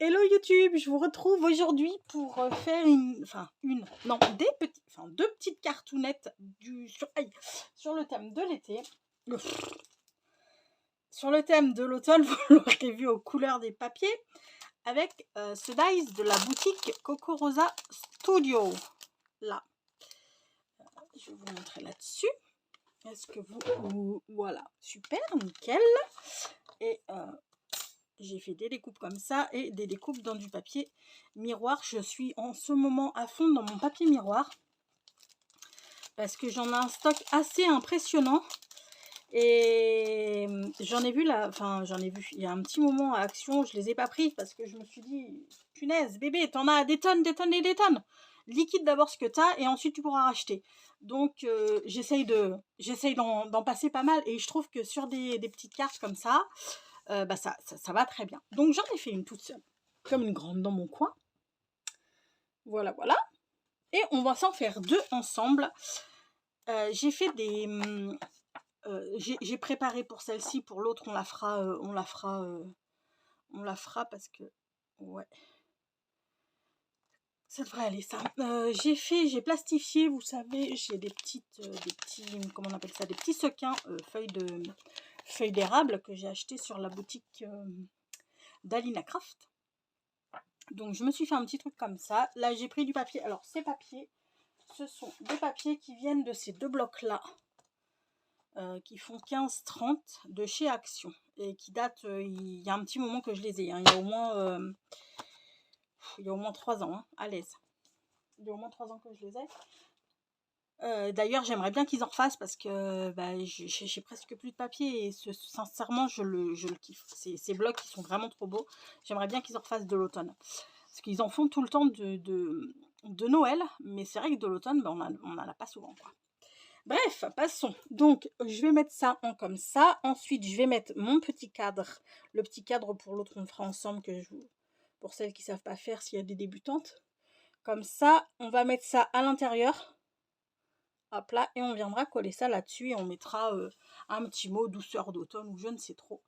Hello YouTube, je vous retrouve aujourd'hui pour faire deux petites cartounettes sur le thème de l'été. Sur le thème de l'automne, vous l'aurez vu aux couleurs des papiers, avec ce dies de la boutique Coco Rosa Studio. Là, je vais vous montrer là-dessus. Est-ce que voilà, super, nickel. Et j'ai fait des découpes comme ça et des découpes dans du papier miroir. Je suis en ce moment à fond dans mon papier miroir parce que j'en ai un stock assez impressionnant. Et j'en ai vu il y a un petit moment à Action, je les ai pas pris parce que je me suis dit, punaise, bébé, t'en as des tonnes, des tonnes et des tonnes. Liquide d'abord ce que t'as et ensuite tu pourras racheter. Donc j'essaye d'en passer pas mal et je trouve que sur des petites cartes comme ça, ça va très bien. Donc j'en ai fait une toute seule, comme une grande dans mon coin. Voilà, voilà. Et on va s'en faire deux ensemble. J'ai fait des... j'ai préparé pour celle-ci, pour l'autre on la fera parce que... Ouais. Ça devrait aller ça. J'ai plastifié, vous savez, j'ai des petits, comment on appelle ça, des petits sequins, feuilles d'érable que j'ai acheté sur la boutique d'Alina Craft. Donc je me suis fait un petit truc comme ça. Là j'ai pris du papier. Alors ces papiers, ce sont des papiers qui viennent de ces deux blocs là. Qui font 15-30 de chez Action. Et qui datent, il y a un petit moment que je les ai. Hein. Il y a au moins 3 ans, hein, à l'aise. Il y a au moins 3 ans que je les ai. D'ailleurs j'aimerais bien qu'ils en refassent parce que j'ai presque plus de papier et sincèrement je le kiffe. Ces blocs qui sont vraiment trop beaux. J'aimerais bien qu'ils en refassent de l'automne. Parce qu'ils en font tout le temps de Noël, mais c'est vrai que de l'automne, on n'en a pas souvent, quoi. Bref, passons. Donc, je vais mettre ça en comme ça. Ensuite, je vais mettre mon petit cadre. Le petit cadre pour l'autre, on le fera ensemble, pour celles qui ne savent pas faire, s'il y a des débutantes. Comme ça, on va mettre ça à l'intérieur. Hop là, et on viendra coller ça là-dessus et on mettra un petit mot douceur d'automne ou je ne sais trop.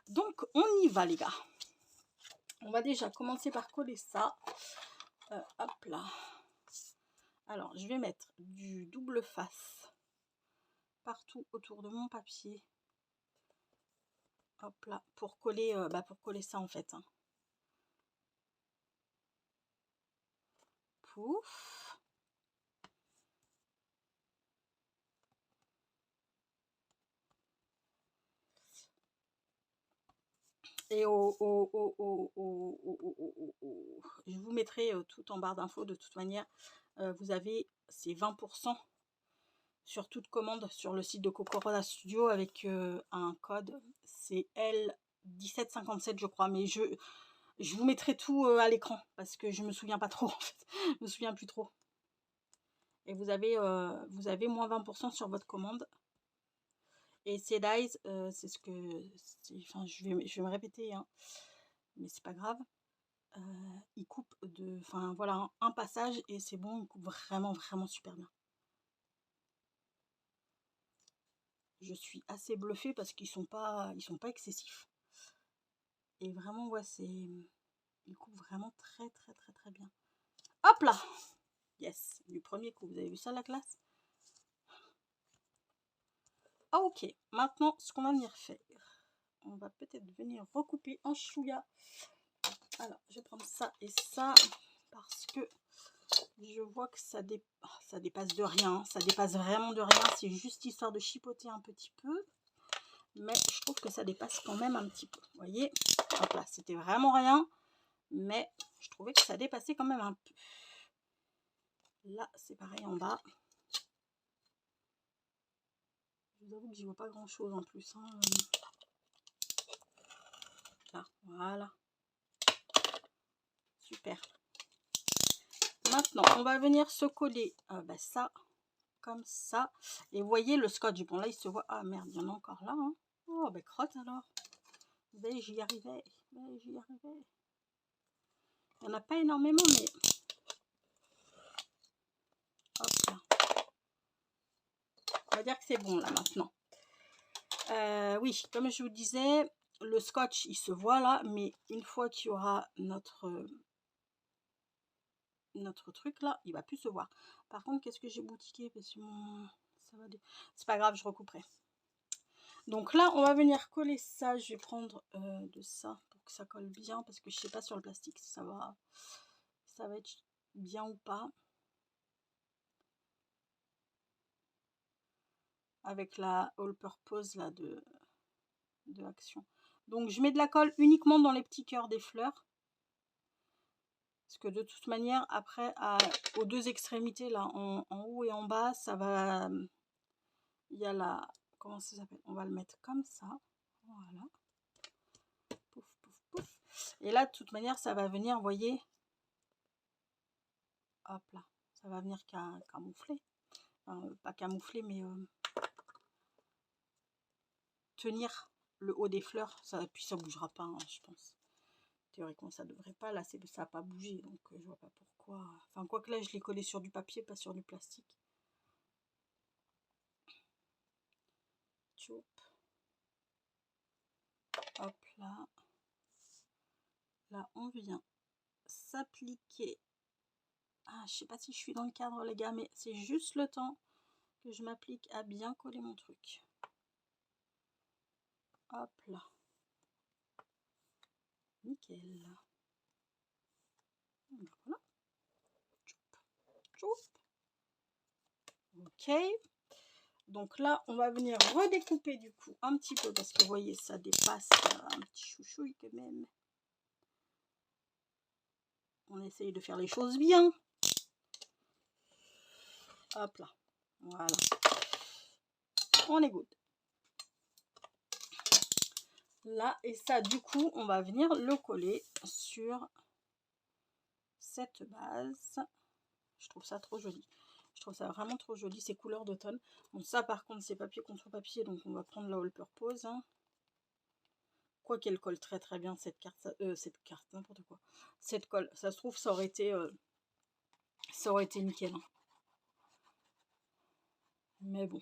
Donc, on y va, les gars. On va déjà commencer par coller ça. Hop là. Alors, je vais mettre du double face partout autour de mon papier. Hop là, pour coller ça en fait. Hein. Pouf. Et je vous mettrai tout en barre d'infos de toute manière. Vous avez ces 20% sur toute commande sur le site de Coco Rosa Studio avec un code. C'est L1757 je crois. Mais je vous mettrai tout à l'écran parce que je me souviens pas trop en fait. Je me souviens plus trop. Et vous avez moins 20% sur votre commande. Et ces dies, c'est ce que... Enfin, je vais me répéter, hein, mais c'est pas grave. Il coupe enfin voilà, un passage et c'est bon, il coupe vraiment, vraiment super bien. Je suis assez bluffée parce qu'ils sont pas excessifs. Et vraiment, ouais, il coupe vraiment très, très, très, très bien. Hop là! Yes, du premier coup, vous avez vu ça la classe? Ah, ok, maintenant, ce qu'on va venir faire, on va peut-être venir recouper en chouïa. Alors, je vais prendre ça et ça parce que je vois que ça dépasse de rien. Ça dépasse vraiment de rien. C'est juste histoire de chipoter un petit peu. Mais je trouve que ça dépasse quand même un petit peu. Vous voyez? Hop là, c'était vraiment rien. Mais je trouvais que ça dépassait quand même un peu. Là, c'est pareil en bas. Je vous avoue que j'y vois pas grand chose en plus. Hein. Là, voilà. Super. Maintenant, on va venir se coller ça, comme ça. Et vous voyez le scotch. Bon, là, il se voit. Ah merde, il y en a encore là. Hein. Oh, ben crotte alors. Ben, j'y arrivais. Ben, j'y arrivais. Il n'y en a pas énormément, mais... Hop là. On va dire que c'est bon, là, maintenant. Oui, comme je vous disais, le scotch, il se voit là, mais une fois qu'il y aura notre truc là, il va plus se voir. Par contre, qu'est-ce que j'ai boutiqué? Parce que ça va... C'est pas grave, je recouperai. Donc là, on va venir coller ça. Je vais prendre de ça pour que ça colle bien, parce que je sais pas sur le plastique si ça va être bien ou pas. Avec la all purpose là de Action. Donc je mets de la colle uniquement dans les petits cœurs des fleurs. Parce que de toute manière, après, aux deux extrémités, là, en haut et en bas, ça va... Il y a la... Comment ça s'appelle? On va le mettre comme ça. Voilà. Pouf, pouf, pouf. Et là, de toute manière, ça va venir, vous voyez. Hop là. Ça va venir camoufler. Enfin, pas camoufler, mais... tenir le haut des fleurs. Ça, puis ça bougera pas, hein, je pense. Théoriquement, ça devrait pas. Là, ça n'a pas bougé. Donc, je vois pas pourquoi. Enfin, quoi que là, je l'ai collé sur du papier, pas sur du plastique. Tchoup. Hop là. Là, on vient s'appliquer. Ah, je sais pas si je suis dans le cadre, les gars, mais c'est juste le temps que je m'applique à bien coller mon truc. Hop là. Nickel. Voilà. Tchoup. Tchoup. Ok. Donc là, on va venir redécouper du coup un petit peu, parce que vous voyez, ça dépasse un petit chouchouille quand même. On essaye de faire les choses bien. Hop là. Voilà. On est good. Là, et ça, du coup, on va venir le coller sur cette base. Je trouve ça trop joli. Je trouve ça vraiment trop joli, ces couleurs d'automne. Bon, ça, par contre, c'est papier contre papier, donc on va prendre la all purpose. Hein. Quoi qu'elle colle très très bien, cette carte, n'importe quoi. Cette colle, ça se trouve, ça aurait été nickel. Hein. Mais bon,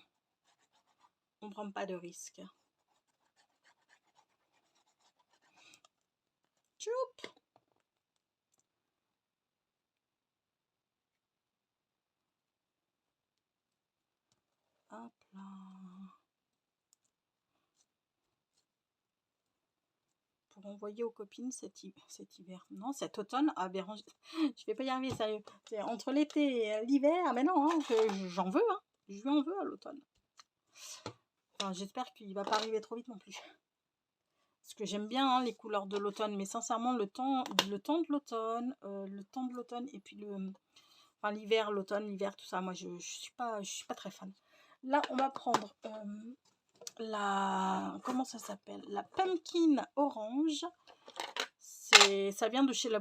on prend pas de risque. Tchoup! Hop là. Pour envoyer aux copines cet hiver. Non, cet automne. Ah, Bérangère, je vais pas y arriver, sérieux. C'est entre l'été et l'hiver. Mais non, hein, j'en veux. Hein. Je lui en veux à l'automne. Enfin, j'espère qu'il va pas arriver trop vite non plus. Parce que j'aime bien hein, les couleurs de l'automne. Mais sincèrement, le temps de l'automne et puis enfin, l'hiver, l'automne, l'hiver, tout ça, moi, je suis pas très fan. Là, on va prendre comment ça s'appelle, la pumpkin orange. Ça vient de chez la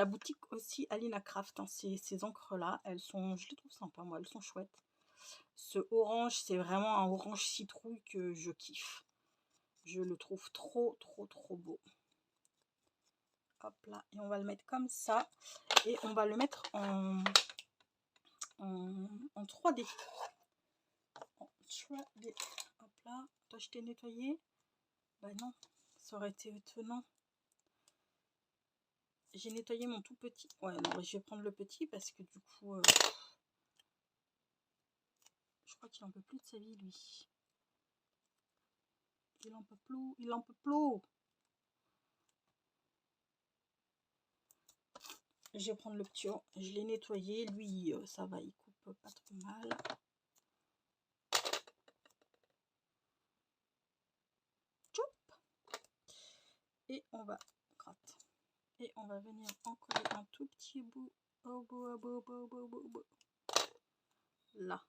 boutique aussi Alina Craft. Hein. Ces encres là, je les trouve sympas, moi, elles sont chouettes. Ce orange, c'est vraiment un orange citrouille que je kiffe. Je le trouve trop beau. Hop là, et on va le mettre comme ça, et on va le mettre en 3D. En 3D. Hop là, toi je t'ai nettoyé. Bah non, ça aurait été étonnant. J'ai nettoyé mon tout petit. Ouais, non, je vais prendre le petit parce que du coup, je crois qu'il en peut plus de sa vie, lui. Il en peut plus, il en peut plus. Je vais prendre le petit. Je l'ai nettoyé. Lui, ça va, il coupe pas trop mal. Tchoup. Et on va gratter. Et on va venir en coller un tout petit bout. Au bout. Là.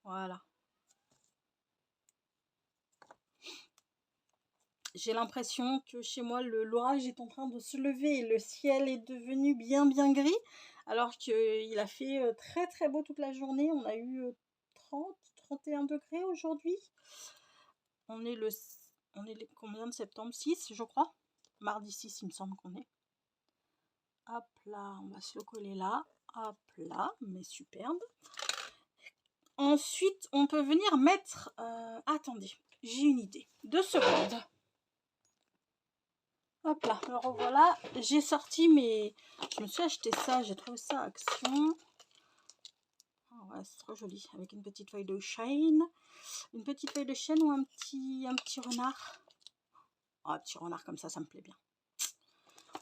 Voilà. J'ai l'impression que chez moi, l'orage est en train de se lever et le ciel est devenu bien gris. Alors qu'il a fait très très beau toute la journée. On a eu 30-31 degrés aujourd'hui. On est combien de septembre? 6, je crois. Mardi 6, il me semble qu'on est. Hop là, on va se le coller là. Hop là, mais superbe. Ensuite, on peut venir mettre... attendez, j'ai une idée. 2 secondes. Hop là, me revoilà. J'ai sorti mes... Je me suis acheté ça, j'ai trouvé ça à Action. Oh ouais, c'est trop joli. Avec une petite feuille de chêne. Une petite feuille de chêne ou un petit renard. Oh, un petit renard comme ça me plaît bien.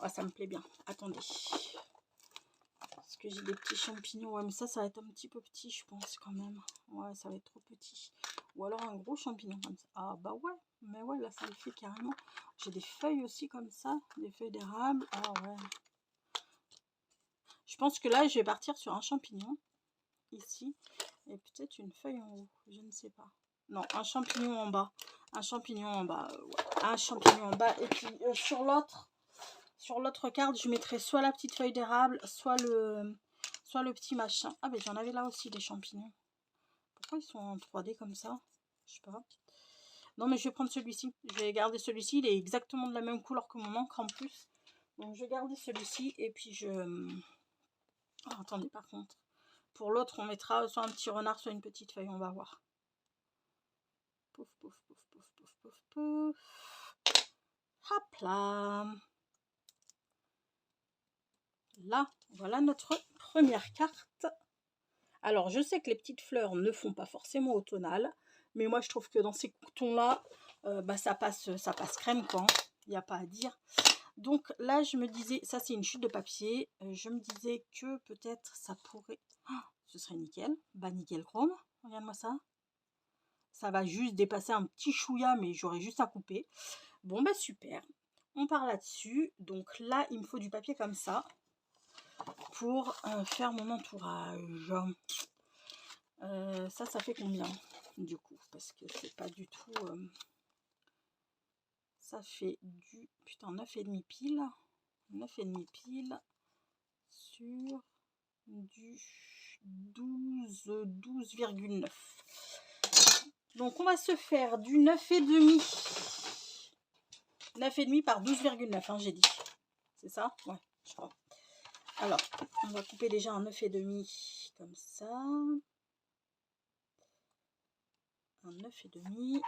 Oh, ça me plaît bien. Attendez. Parce que j'ai des petits champignons. Ouais, mais ça va être un petit peu petit, je pense, quand même. Ouais, ça va être trop petit. Ou alors un gros champignon comme ça. Ah, bah ouais. Mais ouais, là, ça le fait carrément. J'ai des feuilles aussi comme ça. Des feuilles d'érable. Ah ouais. Je pense que là, je vais partir sur un champignon. Ici. Et peut-être une feuille en haut. Je ne sais pas. Non, un champignon en bas. Un champignon en bas. Ouais. Un champignon en bas. Et puis, sur l'autre carte, je mettrai soit la petite feuille d'érable, soit le petit machin. Ah, mais j'en avais là aussi des champignons. Pourquoi ils sont en 3D comme ça? Je sais pas. Non, mais je vais prendre celui-ci. Je vais garder celui-ci. Il est exactement de la même couleur que mon encre en plus. Donc, je vais garder celui-ci. Et puis, je... Oh, attendez, par contre. Pour l'autre, on mettra soit un petit renard, soit une petite feuille. On va voir. Pouf, pouf, pouf, pouf, pouf, pouf, pouf. Hop là. Là, voilà notre première carte. Alors, je sais que les petites fleurs ne font pas forcément automnal, mais moi, je trouve que dans ces tons-là, bah, ça passe crème, quoi. Il n'y a pas à dire. Donc là, je me disais, ça, c'est une chute de papier. Je me disais que peut-être ça pourrait... Oh, ce serait nickel. Bah, nickel chrome. Regarde-moi ça. Ça va juste dépasser un petit chouïa, mais j'aurai juste à couper. Bon, bah, super. On part là-dessus. Donc là, il me faut du papier comme ça pour faire mon entourage. Ça fait combien du coup? Parce que c'est pas du tout... ça fait du... Putain, 9,5 pile. 9,5 pile sur du 12,9. Donc on va se faire du 9,5. 9,5 par 12,9, hein, j'ai dit. C'est ça? Ouais, je crois. Alors, on va couper déjà un 9,5 comme ça. Un 9,5.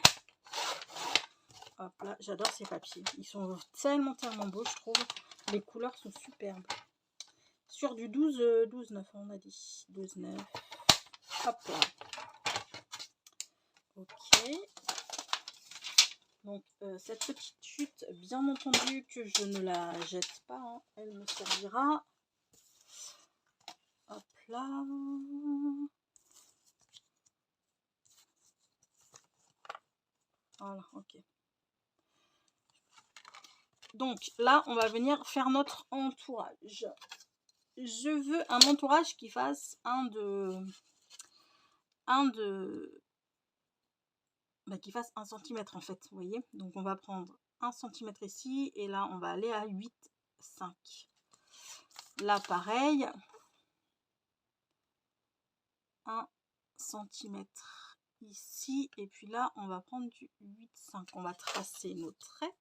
Hop là, j'adore ces papiers. Ils sont tellement beaux, je trouve. Les couleurs sont superbes. Sur du 12,9, on a dit. 12,9. Hop là. Ok. Donc, cette petite chute, bien entendu que je ne la jette pas. Hein. Elle me servira. Hop là. Voilà, ok. Donc là, on va venir faire notre entourage. Je veux un entourage qui fasse qui fasse 1 cm en fait, vous voyez. Donc on va prendre 1 cm ici et là on va aller à 8,5. Là pareil, 1 cm ici et puis là on va prendre du 8,5. On va tracer nos traits.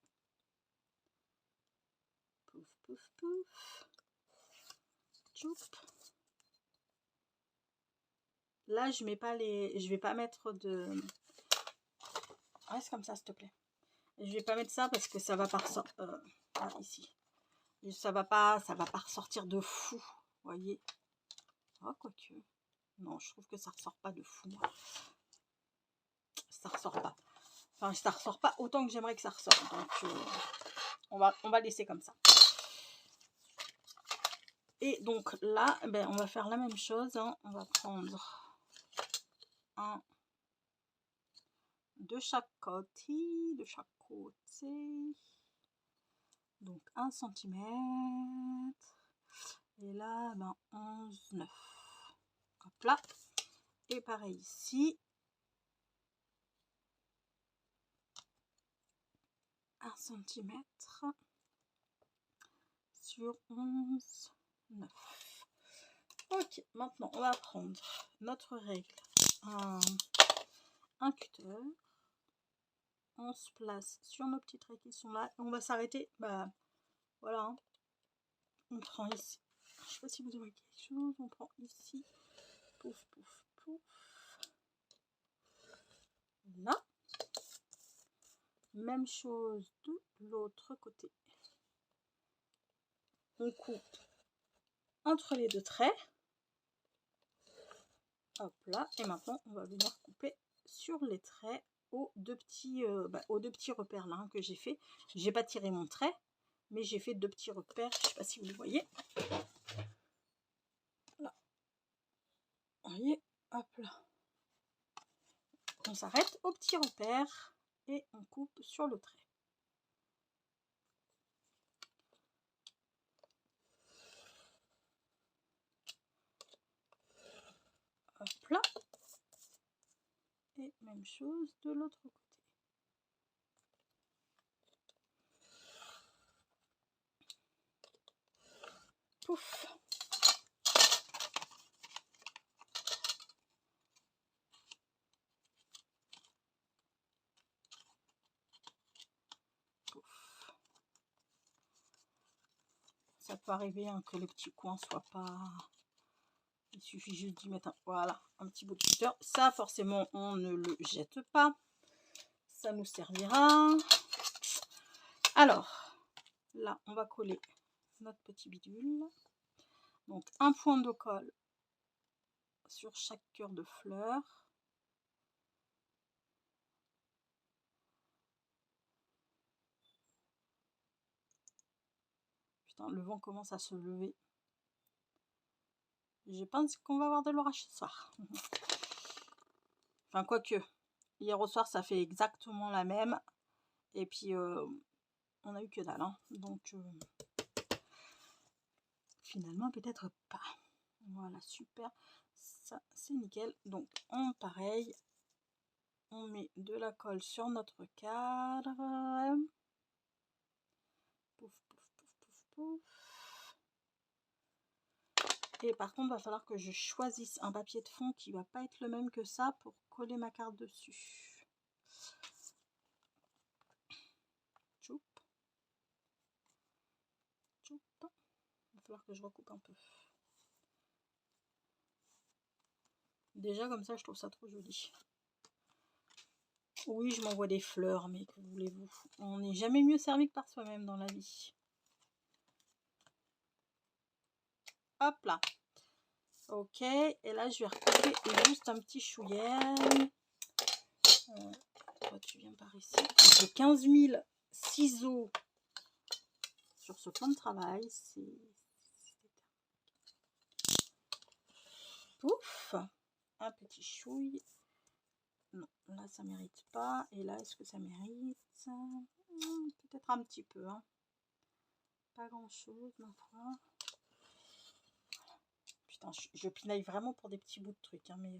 Pouf pouf pouf. Tchoup. Là je mets pas je vais pas mettre de... Reste comme ça s'il te plaît. Je vais pas mettre ça parce que ça va pas ressortir ici. Ça va pas ressortir de fou, vous voyez. Oh, quoique. Non, je trouve que ça ressort pas de fou. Ça ressort pas. Enfin, ça ressort pas autant que j'aimerais que ça ressorte. Donc, on va laisser comme ça. Et donc là, ben, on va faire la même chose. Hein. On va prendre un de chaque côté. Donc 1 cm. Et là, ben 11,9. Hop là. Et pareil ici. 1 cm sur 11,9. Ok, maintenant on va prendre notre règle, un cutter. On se place sur nos petits traits qui sont là. On va s'arrêter. Bah voilà. Hein. On prend ici. Je sais pas si vous voyez quelque chose. On prend ici. Pouf, pouf, pouf. Là. Même chose de l'autre côté. on coupe entre les deux traits. Hop là, et maintenant on va venir couper sur les traits aux deux petits repères là que j'ai fait. J'ai pas tiré mon trait, mais j'ai fait 2 petits repères, je sais pas si vous le voyez. Là. Vous voyez, hop là. On s'arrête au petit repère et on coupe sur le trait. Hop là. Et même chose de l'autre côté. Pouf. Ça peut arriver que le petit coin soit pas... Il suffit juste d'y mettre un petit bout de cutter. Ça, forcément, on ne le jette pas. Ça nous servira. Alors, là, on va coller notre petit bidule. Donc, un point de colle sur chaque cœur de fleur. Putain, le vent commence à se lever. Je pense qu'on va avoir de l'orage ce soir. Enfin, quoique, hier au soir, ça fait exactement la même. Et puis, on a eu que dalle. Hein. Donc, finalement, peut-être pas. Voilà, super. Ça, c'est nickel. Donc, pareil, on met de la colle sur notre cadre. Pouf, pouf, pouf, pouf, pouf. Et par contre, il va falloir que je choisisse un papier de fond qui va pas être le même que ça pour coller ma carte dessus. Choup. Choup. Il va falloir que je recoupe un peu. Déjà, comme ça, je trouve ça trop joli. Oui, je m'envoie des fleurs, mais que voulez-vous? On n'est jamais mieux servi que par soi-même dans la vie. Hop là. Ok, et là, je vais recouper juste un petit chouïa. Toi, tu viens par ici. J'ai 15 000 ciseaux sur ce plan de travail. Pouf. Un petit chouille. Non, là, ça mérite pas. Et là, est-ce que ça mérite? Peut-être un petit peu. Hein. Pas grand-chose, ma foi. Putain, je pinaille vraiment pour des petits bouts de trucs. Hein, mais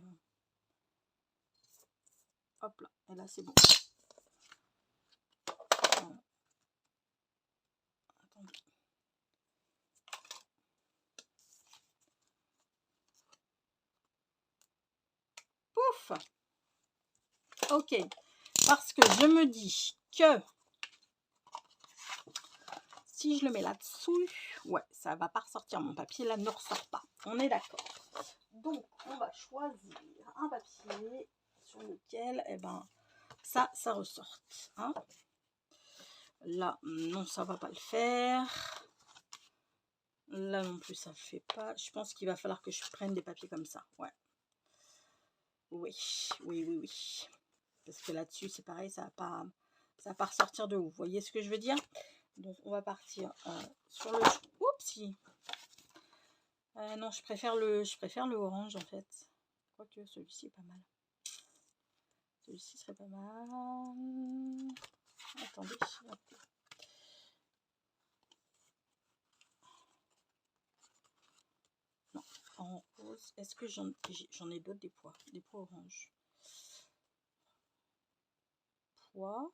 hop là. Et là, c'est bon. Voilà. Attendez. Pouf. Ok. Parce que je me dis que si je le mets là-dessous, ouais, ça va pas ressortir. Mon papier là ne ressort pas. On est d'accord. Donc, on va choisir un papier sur lequel, eh ben, ça ressorte. Hein. Là, non, ça va pas le faire. Là non plus, ça ne fait pas. Je pense qu'il va falloir que je prenne des papiers comme ça. Ouais. Oui. Parce que là-dessus, c'est pareil, ça va pas ressortir de haut. Vous voyez ce que je veux dire? Donc, on va partir sur le... Oupsie. Non, je préfère le orange, en fait. Quoique, celui-ci est pas mal. Celui-ci serait pas mal. Attendez. Hop. Non, en rose. Est-ce que j'en ai d'autres des pois oranges? Pois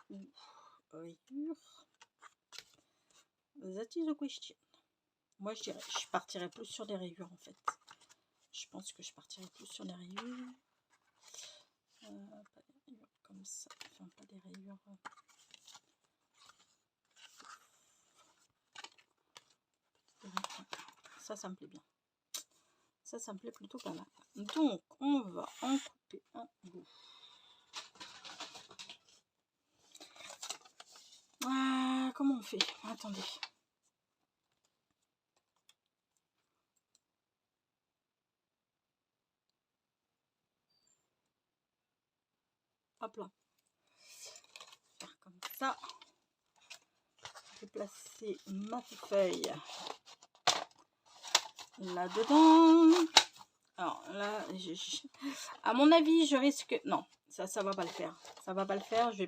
ou rayures. That is a question. Moi, je partirais plus sur des rayures, en fait. Je pense que je partirais plus sur des rayures. Pas des rayures comme ça. Enfin, pas des rayures... Ça me plaît bien. Ça me plaît plutôt pas mal. Donc, on va en couper un bout. comment on fait? Attendez. Hop là. Faire comme ça. Je vais placer ma feuille là-dedans. Alors là, à mon avis, je risque... Non, ça va pas le faire. Ça va pas le faire. Vous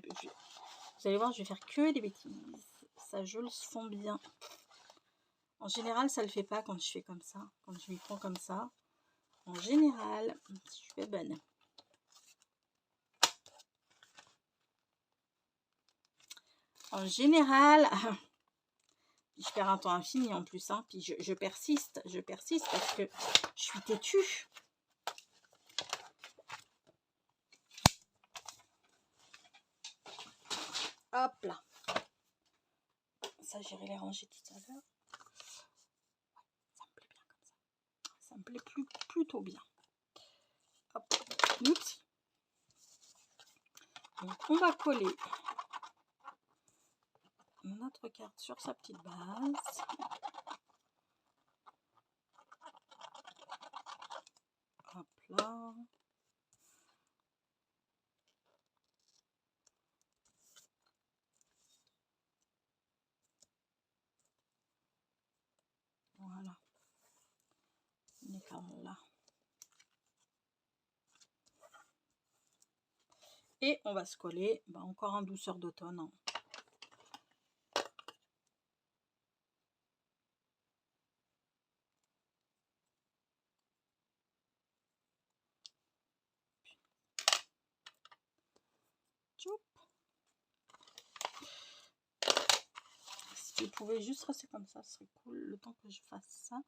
allez voir, je vais faire que des bêtises. Ça, je le sens bien. En général, ça le fait pas quand je fais comme ça. Quand je m'y prends comme ça. En général, je fais bonne. En général, je perds un temps infini en plus. Hein, puis je persiste parce que je suis têtue. Hop là. Ça, j'irai les ranger tout à l'heure. Ça me plaît bien comme ça. Ça me plaît plutôt bien. Hop. Oups. Donc, on va coller notre carte sur sa petite base. Hop là. Voilà. On est par là. Et on va se coller encore un douceur d'automne. Hein. Si vous pouvez juste rester comme ça, ce serait cool le temps que je fasse ça.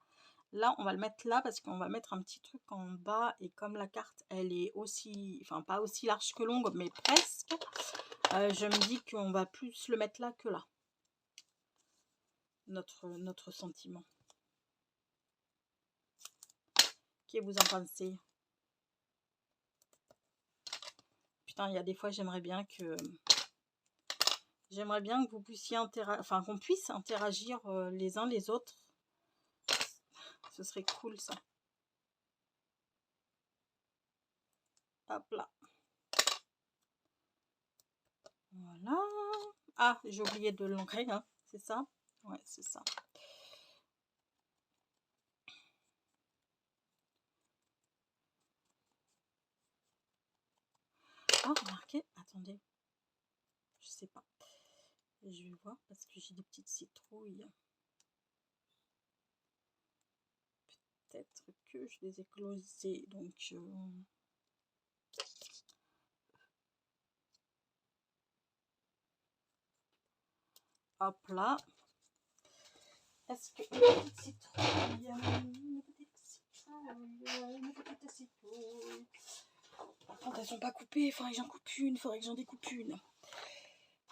Là, on va le mettre là parce qu'on va mettre un petit truc en bas. Et comme la carte, elle est aussi, enfin pas aussi large que longue, mais presque, je me dis qu'on va plus le mettre là que là. Notre sentiment. Qu'est-ce que vous en pensez? Putain, il y a des fois, j'aimerais bien que vous puissiez qu'on puisse interagir les uns les autres. Ce serait cool ça. Hop là. Voilà. Ah, j'ai oublié de l'ancrer, hein. C'est ça? Ouais, c'est ça. Ah, remarquez, attendez. Je sais pas. Je vais voir parce que j'ai des petites citrouilles. Peut-être que je les ai closées. Donc, hop là. Est-ce que une petite citrouille, par contre, elles sont pas coupées. Il faudrait que j'en coupe une. Il faudrait que j'en découpe une.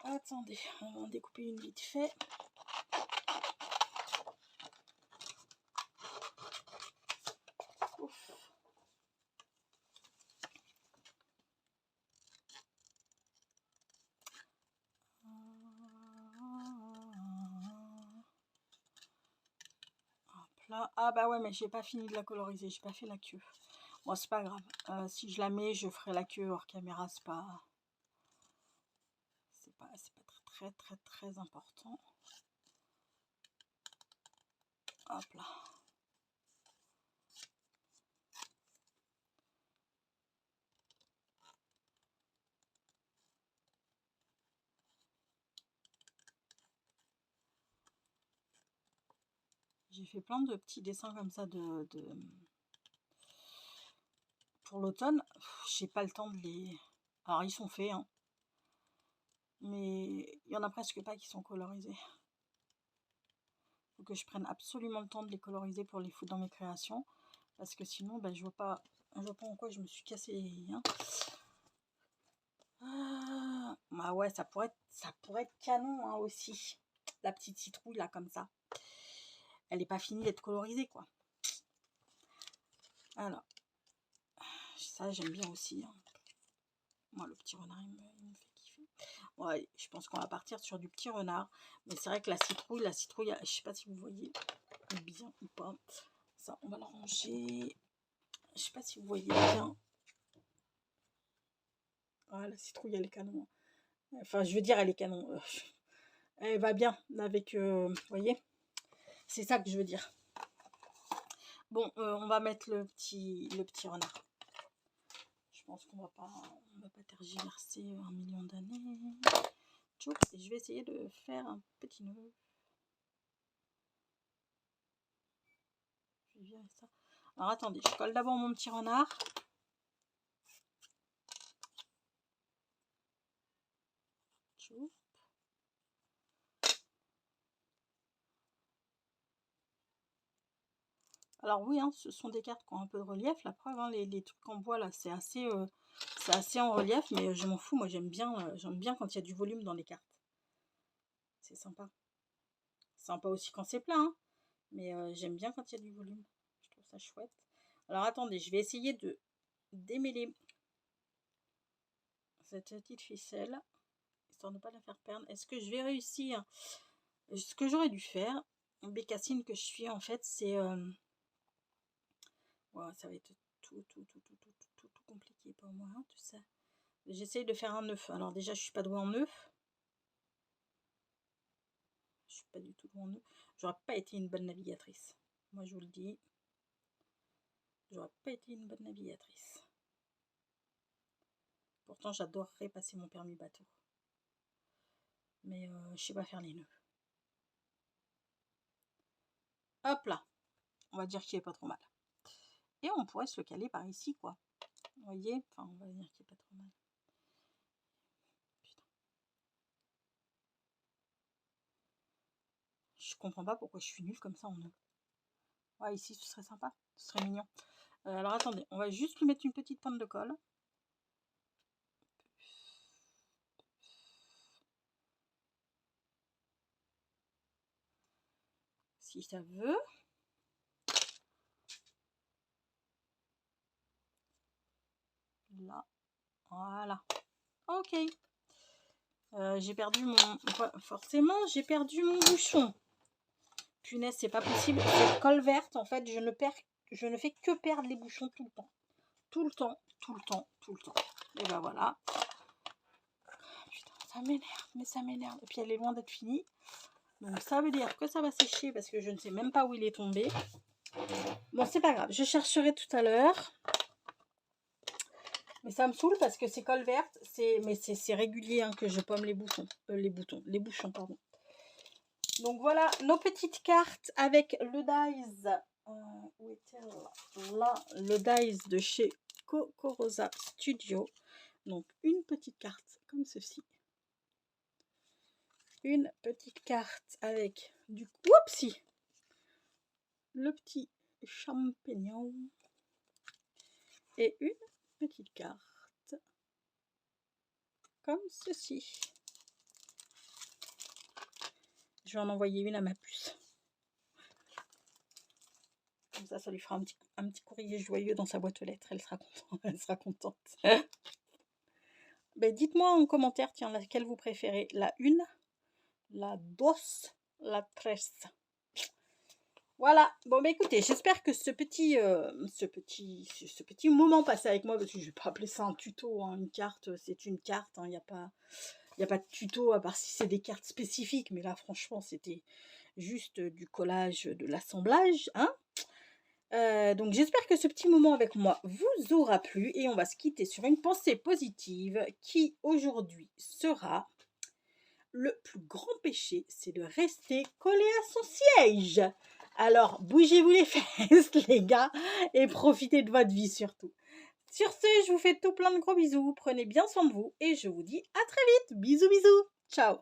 Attendez, on va en découper une vite fait. Ouf. Hop là. Ah bah ouais, mais j'ai pas fini de la coloriser. J'ai pas fait la queue. Bon, c'est pas grave. Si je la mets, je ferai la queue hors caméra. C'est pas très important. Hop là. J'ai fait plein de petits dessins comme ça pour l'automne. J'ai pas le temps de les... Alors, ils sont faits, hein. Mais il y en a presque pas qui sont colorisés. Faut que je prenne absolument le temps de les coloriser pour les foutre dans mes créations. Parce que sinon, je vois pas en quoi je me suis cassé. Hein. Ah, bah ouais, ça pourrait être canon hein, aussi. La petite citrouille là, comme ça. Elle n'est pas finie d'être colorisée, quoi. Alors, ça j'aime bien aussi. Hein. Moi, le petit renard, il me fait kiffer. Ouais, je pense qu'on va partir sur du petit renard. Mais c'est vrai que la citrouille, je sais pas si vous voyez bien ou pas. Ça, on va le ranger. Je sais pas si vous voyez bien. Ah, la citrouille, elle est canon. Enfin, je veux dire, elle est canon. Elle va bien avec... vous voyez? C'est ça que je veux dire. Bon, on va mettre le petit renard. Je pense qu'on va pas tergiverser 1 million d'années. Et je vais essayer de faire un petit nœud. Je vais virer ça. Alors attendez, je colle d'abord mon petit renard. Tchou. Alors oui, hein, ce sont des cartes qui ont un peu de relief. La preuve, hein, les trucs qu'on voit là, c'est assez en relief, mais je m'en fous. Moi, j'aime bien quand il y a du volume dans les cartes. C'est sympa. Sympa aussi quand c'est plein, hein, mais j'aime bien quand il y a du volume. Je trouve ça chouette. Alors attendez, je vais essayer de démêler cette petite ficelle, histoire de ne pas la faire perdre. Est-ce que je vais réussir? Ce que j'aurais dû faire, bécassine que je suis en fait, c'est... Ouais, ça va être tout compliqué pour moi, hein, tout ça. J'essaye de faire un œuf. Alors déjà, je suis pas douée en œuf. Je suis pas du tout douée en œuf. J'aurais pas été une bonne navigatrice. Moi, je vous le dis. J'aurais pas été une bonne navigatrice. Pourtant, j'adorerais passer mon permis bateau. Mais je sais pas faire les nœuds. Hop là. On va dire qu'il est pas trop mal. Et on pourrait se le caler par ici, quoi. Vous voyez? Enfin, on va dire qu'il est pas trop mal. Putain. Je comprends pas pourquoi je suis nulle comme ça en nœud. Ouais, ici, ce serait sympa. Ce serait mignon. Alors, attendez. On va juste lui mettre une petite pointe de colle. Si ça veut. Là. Voilà. Ok. J'ai perdu mon... Forcément, j'ai perdu mon bouchon. Punaise, c'est pas possible. Cette colle verte, en fait, je ne fais que perdre les bouchons tout le temps. Tout le temps. Et ben voilà. Putain, ça m'énerve, mais ça m'énerve. Et puis elle est loin d'être finie. Donc ça veut dire que ça va sécher parce que je ne sais même pas où il est tombé. Bon, c'est pas grave. Je chercherai tout à l'heure. Mais ça me saoule parce que ces colles vertes, c'est régulier hein, que je pomme les bouchons. Les bouchons, pardon. Donc voilà nos petites cartes avec le dice. Où est-elle? Là, le dice de chez Kokorosa Studio. Donc une petite carte comme ceci. Une petite carte avec du whoopsie, le petit champignon. Et une petite carte comme ceci. Je vais en envoyer une à ma puce. Comme ça lui fera un petit courrier joyeux dans sa boîte aux lettres. Elle sera contente. Ben, dites-moi en commentaire, tiens, laquelle vous préférez. La 1, la 2, la 3. Voilà. Bon, ben écoutez, j'espère que ce petit moment passé avec moi, parce que je ne vais pas appeler ça un tuto, hein, une carte, c'est une carte. Il n'y a pas de tuto, à part si c'est des cartes spécifiques. Mais là, franchement, c'était juste du collage, de l'assemblage, hein. Donc j'espère que ce petit moment avec moi vous aura plu et on va se quitter sur une pensée positive qui aujourd'hui sera: le plus grand péché, c'est de rester collé à son siège. Alors bougez-vous les fesses les gars et profitez de votre vie surtout. Sur ce, je vous fais tout plein de gros bisous, prenez bien soin de vous et je vous dis à très vite. Bisous bisous, ciao.